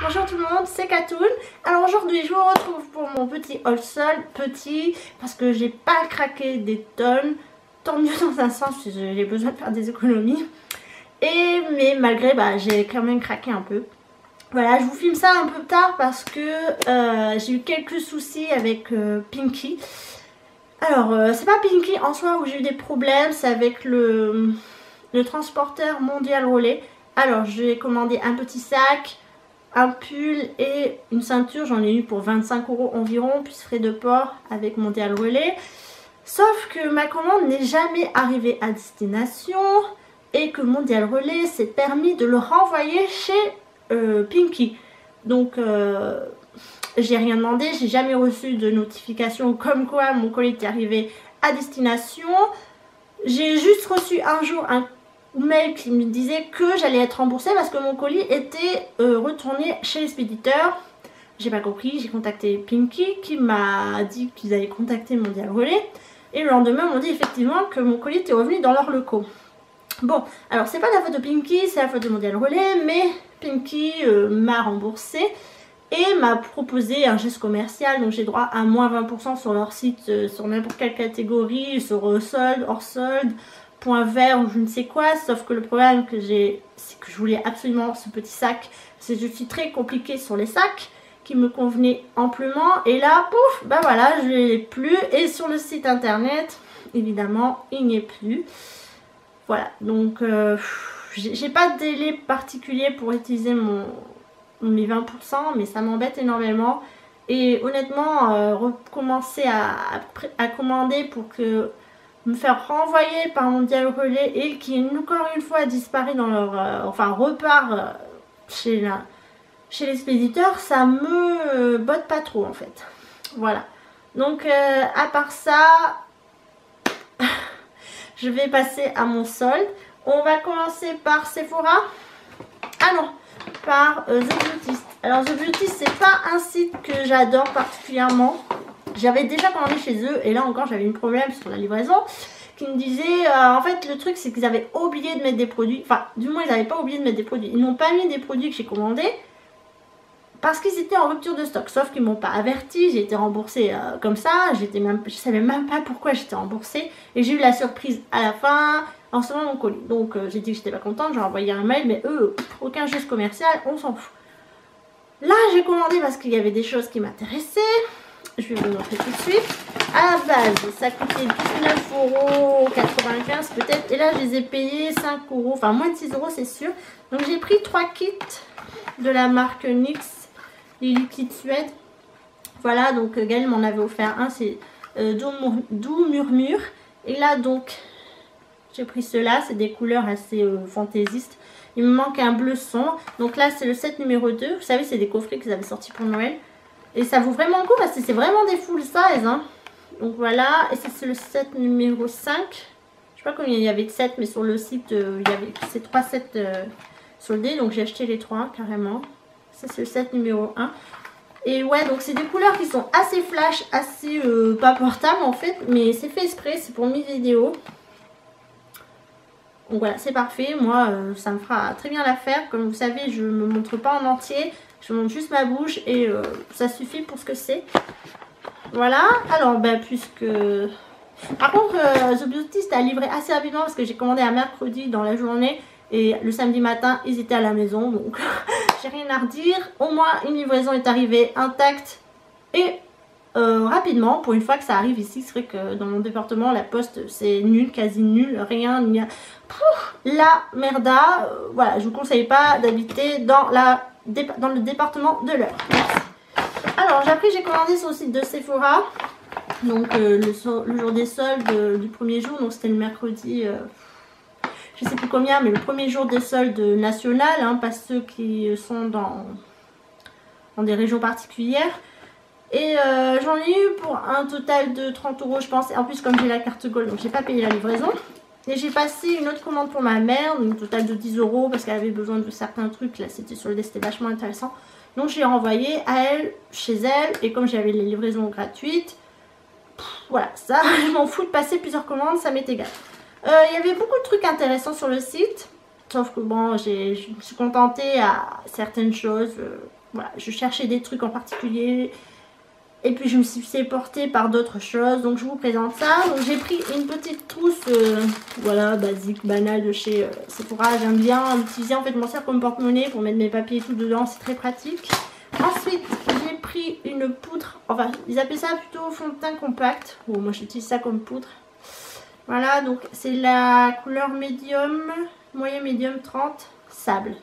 Bonjour tout le monde, c'est Katoun. Alors aujourd'hui je vous retrouve pour mon petit haul sol, petit parce que j'ai pas craqué des tonnes, tant mieux dans un sens, j'ai besoin de faire des économies. Mais malgré, j'ai quand même craqué un peu. Voilà, je vous filme ça un peu tard parce que j'ai eu quelques soucis avec Pinky. Alors c'est pas Pinky en soi où j'ai eu des problèmes, c'est avec le transporteur mondial relais. Alors j'ai commandé un petit sac, un pull et une ceinture, j'en ai eu pour 25 € environ, plus frais de port avec Mondial Relais. Sauf que ma commande n'est jamais arrivée à destination et que Mondial Relais s'est permis de le renvoyer chez Pinky. Donc j'ai rien demandé, j'ai jamais reçu de notification comme quoi mon colis était arrivé à destination. J'ai juste reçu un jour un mail qui me disait que j'allais être remboursée parce que mon colis était retourné chez l'expéditeur. J'ai pas compris, j'ai contacté Pinky qui m'a dit qu'ils allaient contacter Mondial Relais et le lendemain on m'a dit effectivement que mon colis était revenu dans leurs locaux. Bon, alors c'est pas la faute de Pinky, c'est la faute de Mondial Relais, mais Pinky m'a remboursé et m'a proposé un geste commercial, donc j'ai droit à moins 20% sur leur site, sur n'importe quelle catégorie, sur solde, hors solde, point vert ou je ne sais quoi. Sauf que le problème que j'ai, c'est que je voulais absolument ce petit sac, c'est que je suis très compliquée sur les sacs qui me convenaient amplement et là, pouf, voilà, je l'ai plus et sur le site internet, évidemment, il n'y est plus. Voilà, donc j'ai pas de délai particulier pour utiliser mes 20%, mais ça m'embête énormément. Et honnêtement, recommencer à commander pour que me faire renvoyer par Mondial Relais et qui encore une fois disparaît dans leur... repart chez l'expéditeur, ça me botte pas trop en fait. Voilà. Donc à part ça, je vais passer à mon solde. On va commencer par Sephora. Ah non, par The Beautist. Alors The Beautist, c'est pas un site que j'adore particulièrement. J'avais déjà commandé chez eux et là encore j'avais un problème sur la livraison qui me disait en fait le truc c'est qu'ils avaient oublié de mettre des produits, enfin du moins ils n'avaient pas oublié de mettre des produits, ils n'ont pas mis des produits que j'ai commandés parce qu'ils étaient en rupture de stock, sauf qu'ils m'ont pas averti, j'ai été remboursée comme ça, je savais même pas pourquoi j'étais remboursée et j'ai eu la surprise à la fin en recevant mon colis. Donc j'ai dit que j'étais pas contente, j'ai envoyé un mail mais eux, aucun geste commercial, on s'en fout. Là j'ai commandé parce qu'il y avait des choses qui m'intéressaient. Je vais vous montrer tout de suite. À la base, ça coûtait 19,95 € peut-être. Et là, je les ai payés 5 €. Enfin, moins de 6 €, c'est sûr. Donc, j'ai pris 3 kits de la marque NYX, les liquides Suède. Voilà, donc Gaël m'en avait offert un. C'est Doux Murmure. Et là, donc, j'ai pris ceux-là. C'est des couleurs assez fantaisistes. Il me manque un bleu sombre. Donc là, c'est le set numéro 2. Vous savez, c'est des coffrets qu'ils avaient sortis pour Noël. Et ça vaut vraiment le coup parce que c'est vraiment des full size. Hein. Donc voilà. Et ça c'est le set numéro 5. Je sais pas combien il y avait de 7. Mais sur le site il y avait ces 3 sets soldés. Donc j'ai acheté les 3 carrément. Ça c'est le set numéro 1. Et ouais donc c'est des couleurs qui sont assez flash. Assez pas portables en fait. Mais c'est fait exprès. C'est pour mes vidéos. Donc voilà c'est parfait. Moi ça me fera très bien l'affaire. Comme vous savez je me montre pas en entier. Je montre juste ma bouche et ça suffit pour ce que c'est. Voilà. Alors, puisque... Par contre, The Beautist a livré assez rapidement parce que j'ai commandé un mercredi dans la journée. Et le samedi matin, ils étaient à la maison. Donc, j'ai rien à redire. Au moins, une livraison est arrivée intacte et rapidement. Pour une fois que ça arrive ici, c'est vrai que dans mon département, la poste, c'est nul, quasi nul. Rien, il y a... la merda. Voilà, je vous conseille pas d'habiter dans le département de l'Eure. Merci. Alors après j'ai commandé sur le site de Sephora. Donc le jour des soldes du premier jour. Donc c'était le mercredi. Je sais plus combien. Mais le premier jour des soldes nationales. Hein, pas ceux qui sont dans des régions particulières. Et j'en ai eu pour un total de 30 € je pense. Et en plus comme j'ai la carte Gold. Donc j'ai pas payé la livraison. Et j'ai passé une autre commande pour ma mère, donc total de 10 € parce qu'elle avait besoin de certains trucs. Là c'était sur le dé, c'était vachement intéressant. Donc j'ai renvoyé à elle, chez elle. Et comme j'avais les livraisons gratuites, voilà, ça je m'en fous de passer plusieurs commandes, ça m'est égal. Il y avait beaucoup de trucs intéressants sur le site. Sauf que bon, je me suis contentée à certaines choses. Voilà, je cherchais des trucs en particulier. Et puis je me suis fait porter par d'autres choses. Donc je vous présente ça. Donc j'ai pris une petite trousse, voilà, basique, banale de chez Sephora. J'aime bien l'utiliser. En fait, je m'en sers comme porte-monnaie pour mettre mes papiers et tout dedans. C'est très pratique. Ensuite, j'ai pris une poudre. Enfin, ils appellent ça plutôt fond de teint compact. Bon, moi j'utilise ça comme poudre. Voilà, donc c'est la couleur médium, moyen médium 30, sable.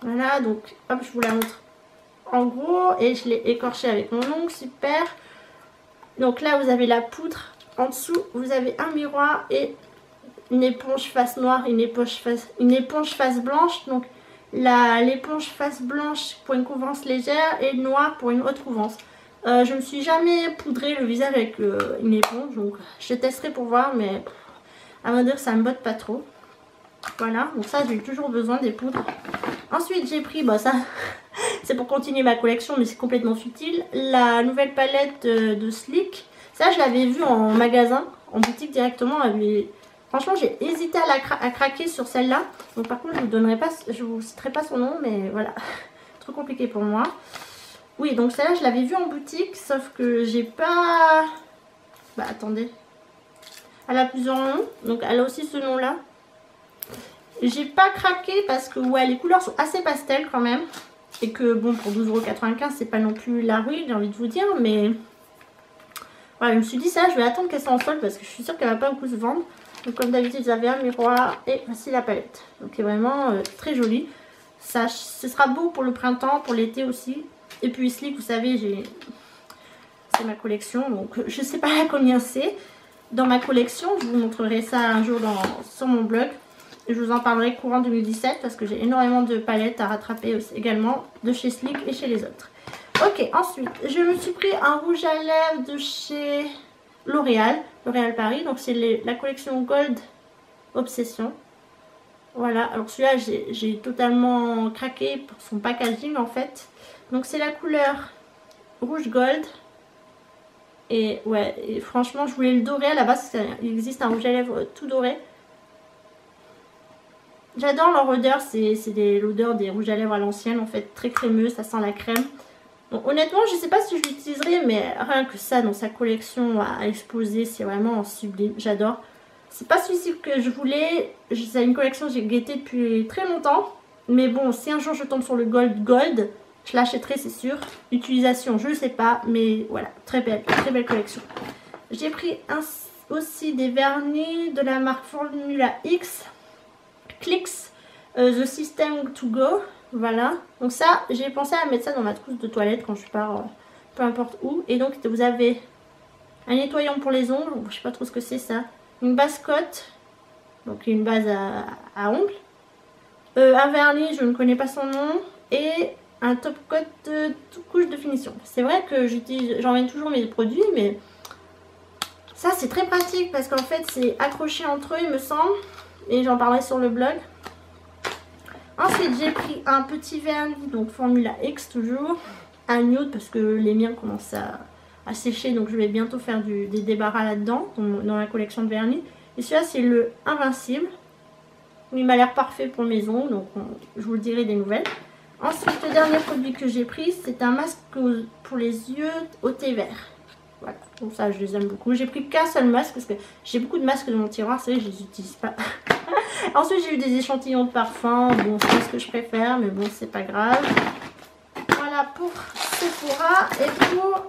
Voilà, donc hop, je vous la montre. En gros, et je l'ai écorché avec mon ongle, super. Donc là, vous avez la poudre. En dessous, vous avez un miroir et une éponge face noire, une éponge face blanche. Donc l'éponge face blanche pour une couvrance légère et noire pour une haute couvrance. Je ne me suis jamais poudré le visage avec une éponge, donc je testerai pour voir, mais à vrai dire, ça me botte pas trop. Voilà, donc ça, j'ai toujours besoin des poudres. Ensuite, j'ai pris, bah ça... C'est pour continuer ma collection, mais c'est complètement futile. La nouvelle palette de Sleek. Ça, je l'avais vue en magasin, en boutique directement. Franchement, j'ai hésité à craquer sur celle-là. Donc par contre, je vous citerai pas son nom, mais voilà. Trop compliqué pour moi. Oui, donc celle-là, je l'avais vue en boutique, sauf que j'ai pas... Bah, attendez. Elle a plusieurs noms, donc elle a aussi ce nom-là. J'ai pas craqué parce que, ouais, les couleurs sont assez pastel quand même. Et que bon, pour 12,95 €, c'est pas non plus la ruine, j'ai envie de vous dire, mais voilà, je me suis dit ça, je vais attendre qu'elle soit en solde parce que je suis sûre qu'elle va pas beaucoup se vendre. Donc comme d'habitude, vous avez un miroir et voici la palette. Donc c'est vraiment très joli. Ça, ce sera beau pour le printemps, pour l'été aussi. Et puis Sleek, vous savez, c'est ma collection, donc je sais pas combien c'est dans ma collection. Je vous montrerai ça un jour sur mon blog. Je vous en parlerai courant 2017 parce que j'ai énormément de palettes à rattraper aussi, également de chez Sleek et chez les autres. Ok, ensuite, je me suis pris un rouge à lèvres de chez L'Oréal Paris. Donc c'est la collection Gold Obsession. Voilà, alors celui-là, j'ai totalement craqué pour son packaging en fait. Donc c'est la couleur rouge gold. Et ouais, et franchement, je voulais le doré à la base, il existe un rouge à lèvres tout doré. J'adore leur odeur, c'est l'odeur des rouges à lèvres à l'ancienne en fait, très crémeux, ça sent la crème. Donc honnêtement, je ne sais pas si je l'utiliserai, mais rien que ça dans sa collection à exposer, c'est vraiment sublime, j'adore. C'est pas celui-ci que je voulais, c'est une collection que j'ai guettée depuis très longtemps. Mais bon, si un jour je tombe sur le gold, je l'achèterai c'est sûr. Utilisation, je ne sais pas, mais voilà, très belle collection. J'ai pris aussi des vernis de la marque Formula X. Clicks, The System to Go, voilà. Donc ça, j'ai pensé à mettre ça dans ma trousse de toilette quand je pars, peu importe où. Et donc vous avez un nettoyant pour les ongles, je sais pas trop ce que c'est ça. Une base cotte, donc une base à ongles. Un vernis, je ne connais pas son nom. Et un top coat de couche de finition. C'est vrai que j'emmène toujours mes produits, mais ça c'est très pratique parce qu'en fait c'est accroché entre eux il me semble. Et j'en parlerai sur le blog. Ensuite, j'ai pris un petit vernis, donc Formula X toujours. Un nude parce que les miens commencent à sécher. Donc je vais bientôt faire des débarras là-dedans, dans la collection de vernis. Et celui-là, c'est le Invincible. Il m'a l'air parfait pour mes ongles, donc je vous le dirai des nouvelles. Ensuite, le dernier produit que j'ai pris, c'est un masque pour les yeux au thé vert. Voilà, donc ça je les aime beaucoup. J'ai pris qu'un seul masque parce que j'ai beaucoup de masques dans mon tiroir, c'est vrai que je les utilise pas. Ensuite j'ai eu des échantillons de parfum, bon c'est pas ce que je préfère mais bon c'est pas grave. Voilà pour Sephora et pour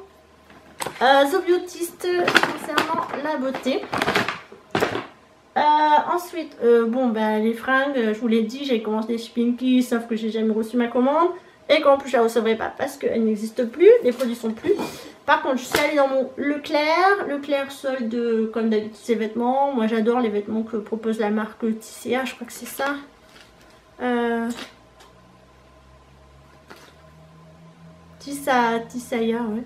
The Beautist concernant la beauté. Ensuite bon bah les fringues, je vous l'ai dit, j'ai commandé chez Pinky sauf que j'ai jamais reçu ma commande. Et qu'en plus je la recevrai pas parce qu'elle n'existe plus, les produits sont plus. Par contre je suis allée dans mon Leclerc solde comme d'habitude ses vêtements. Moi j'adore les vêtements que propose la marque Tisséa, je crois que c'est ça. Tisséa, ouais.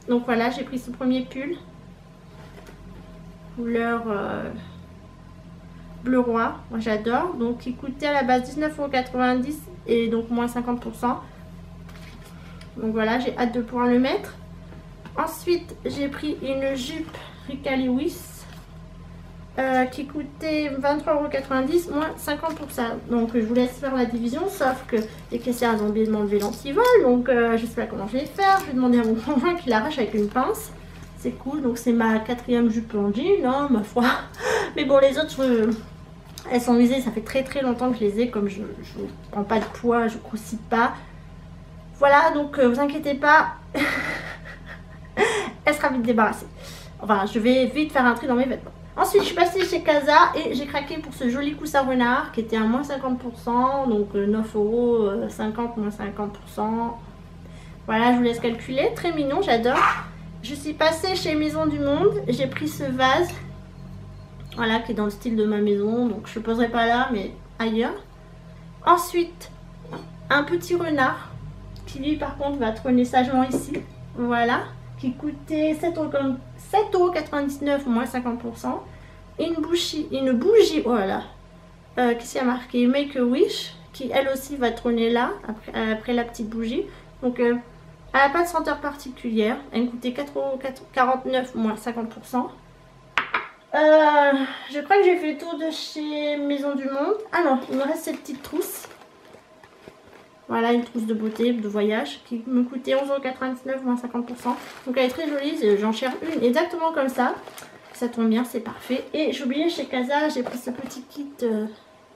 Donc voilà, j'ai pris ce premier pull. Couleur bleu roi, moi j'adore. Donc il coûtait à la base 19,90 € et donc moins 50%. Donc voilà, j'ai hâte de pouvoir le mettre. Ensuite, j'ai pris une jupe Ricka Lewis. qui coûtait 23,90 € moins 50%. Donc je vous laisse faire la division, sauf que les caissières ont oublié de m'enlever l'antivol, donc je sais pas comment je vais faire. Je vais demander à mon conjoint qu'il l'arrache avec une pince. C'est cool, donc c'est ma 4e jupe en jean, hein, ma foi. Mais bon, les autres, elles sont usées, ça fait très longtemps que je les ai, comme je prends pas de poids, je grossis pas. Voilà, donc vous inquiétez pas, elle sera vite débarrassée. Enfin, je vais vite faire un tri dans mes vêtements. Ensuite, je suis passée chez Casa et j'ai craqué pour ce joli coussin renard qui était à moins 50%, donc 9,50 € moins 50%. Voilà, je vous laisse calculer, très mignon, j'adore. Je suis passée chez Maison du Monde, j'ai pris ce vase, voilà, qui est dans le style de ma maison, donc je ne poserai pas là, mais ailleurs. Ensuite, un petit renard, qui lui par contre va trôner sagement ici, voilà, qui coûtait 7,99 € moins 50%. Une bougie, voilà, qu'est-ce qu'il y a marqué Make a Wish, qui elle aussi va trôner là, après la petite bougie. Donc elle n'a pas de senteur particulière, elle me coûtait 4,49 € moins 50%. Je crois que j'ai fait le tour de chez Maison du Monde. Ah non, il me reste cette petite trousse. Voilà, une trousse de beauté, de voyage, qui me coûtait 11,99 € moins 50%. Donc elle est très jolie, j'en cherche une exactement comme ça. Ça tombe bien, c'est parfait. Et j'ai oublié chez Casa, j'ai pris ce petit kit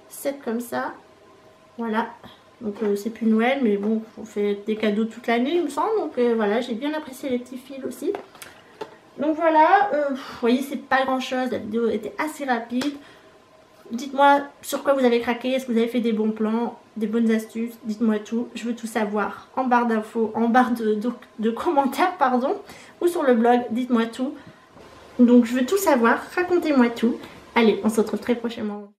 set comme ça. Voilà. Donc c'est plus Noël, mais bon, on fait des cadeaux toute l'année, il me semble. Donc voilà, j'ai bien apprécié les petits fils aussi. Donc voilà, vous voyez, c'est pas grand chose, la vidéo était assez rapide. Dites-moi sur quoi vous avez craqué, est-ce que vous avez fait des bons plans, des bonnes astuces, dites-moi tout. Je veux tout savoir en barre d'infos, en barre de commentaires, pardon, ou sur le blog, dites-moi tout. Donc je veux tout savoir, racontez-moi tout. Allez, on se retrouve très prochainement.